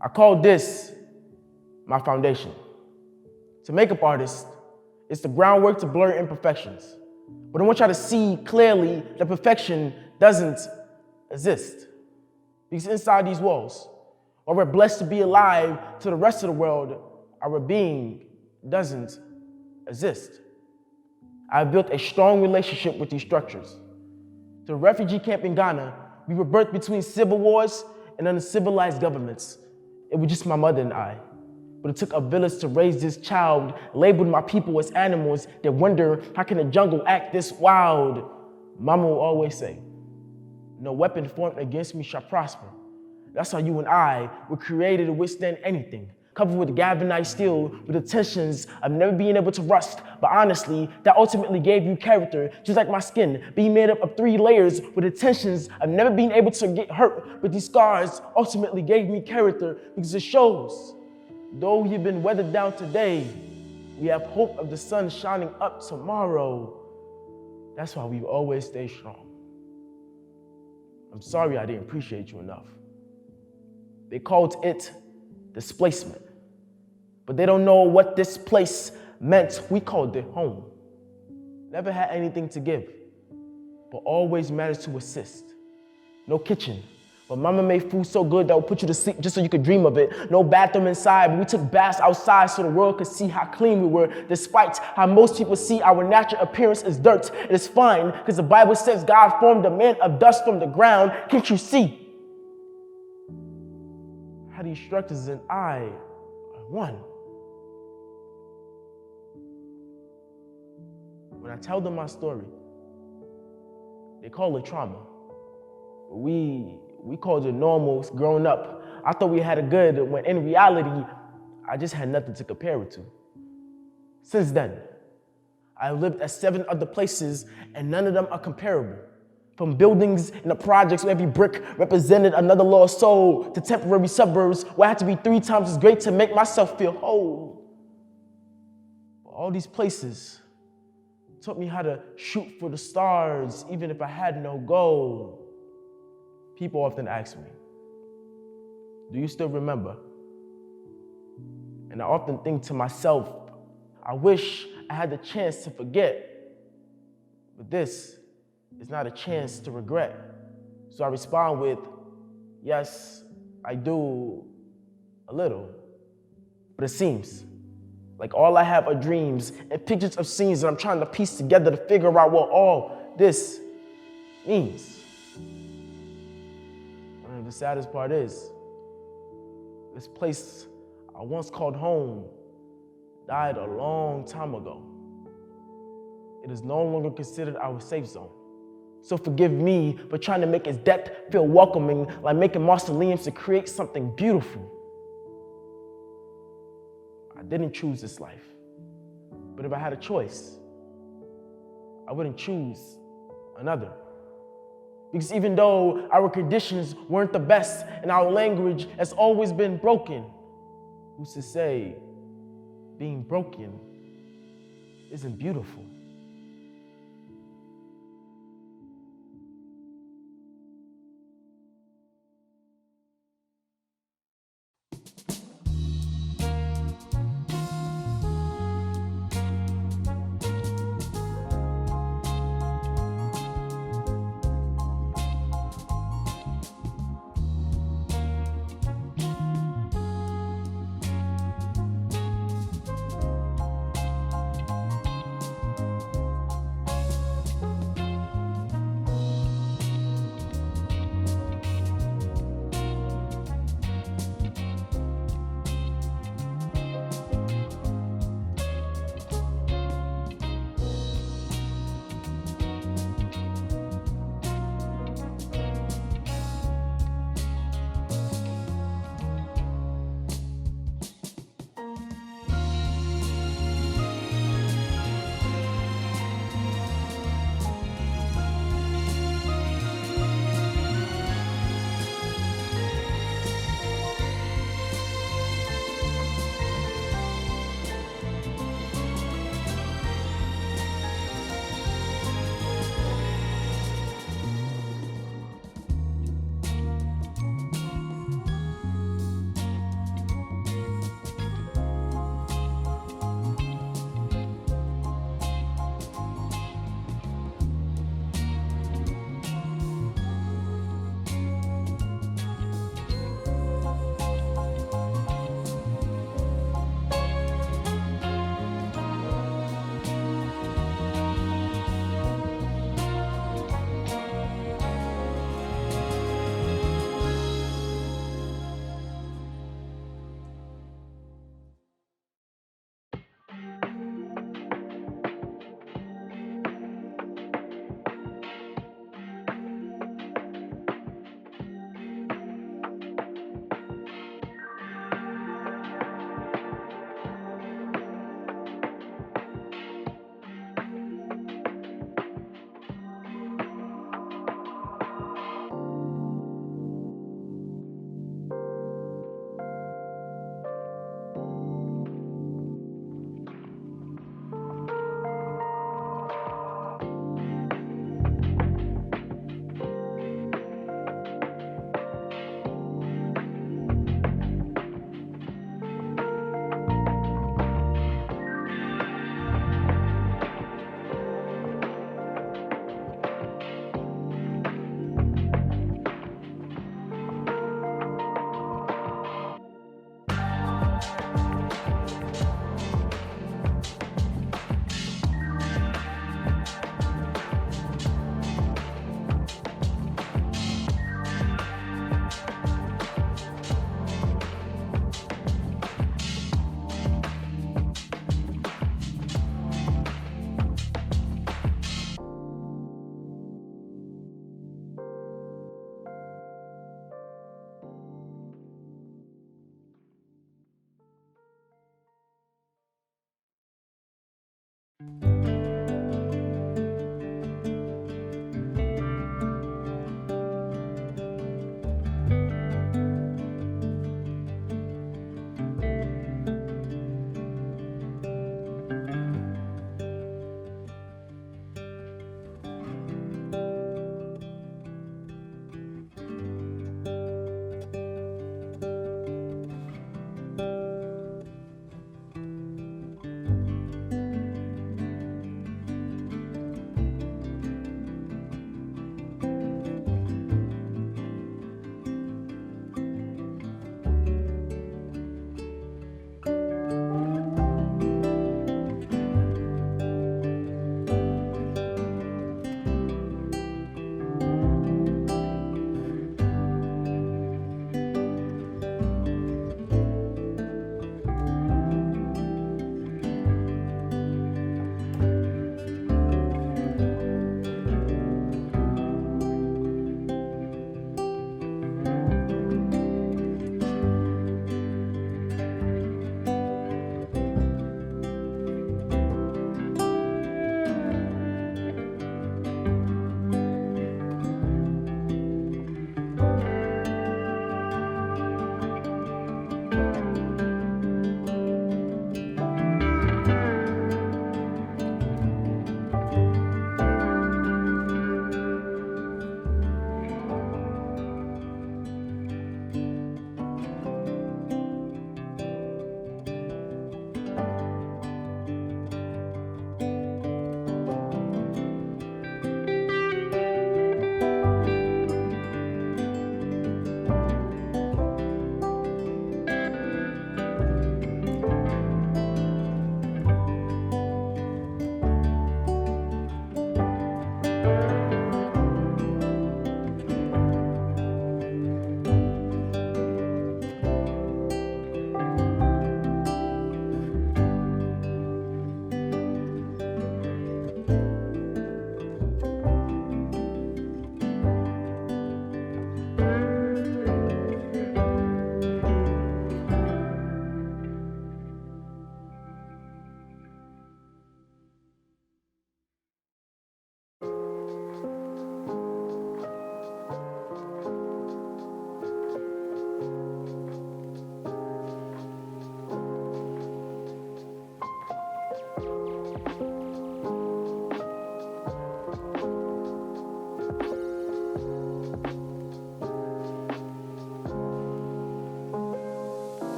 I call this my foundation. To makeup artist, it's the groundwork to blur imperfections. But I want y'all to see clearly that perfection doesn't exist. Because inside these walls, while we're blessed to be alive to the rest of the world, our being doesn't exist. I've built a strong relationship with these structures. To the refugee camp in Ghana, we were birthed between civil wars and uncivilized governments. It was just my mother and I. But it took a village to raise this child, labeled my people as animals that wonder, how can the jungle act this wild? Mama will always say, no weapon formed against me shall prosper. That's how you and I were created to withstand anything. Covered with galvanized steel, with the tensions of never being able to rust. But honestly, that ultimately gave you character, just like my skin, being made up of 3 layers with the tensions of never being able to get hurt. But these scars ultimately gave me character because it shows, though you've been weathered down today, we have hope of the sun shining up tomorrow. That's why we've always stayed strong. I'm sorry I didn't appreciate you enough. They called it displacement, but they don't know what this place meant. We called it home. Never had anything to give, but always managed to assist. No kitchen, but mama made food so good that would put you to sleep just so you could dream of it. No bathroom inside, but we took baths outside so the world could see how clean we were, despite how most people see our natural appearance as dirt. It is fine, because the Bible says God formed a man of dust from the ground. Can't you see how these structures and I are one? When I tell them my story, they call it trauma. We called it normal growing up. I thought we had it good, when in reality, I just had nothing to compare it to. Since then, I've lived at 7 other places, and none of them are comparable. From buildings in the projects where every brick represented another lost soul, to temporary suburbs where I had to be 3 times as great to make myself feel whole. All these places taught me how to shoot for the stars, even if I had no goal. People often ask me, do you still remember? And I often think to myself, I wish I had the chance to forget, but this is not a chance to regret. So I respond with, yes, I do a little. But it seems like all I have are dreams and pictures of scenes that I'm trying to piece together to figure out what all this means. And the saddest part is, this place I once called home died a long time ago. It is no longer considered our safe zone. So forgive me for trying to make its depth feel welcoming, like making mausoleums to create something beautiful. I didn't choose this life, but if I had a choice, I wouldn't choose another. Because even though our conditions weren't the best and our language has always been broken, who's to say being broken isn't beautiful?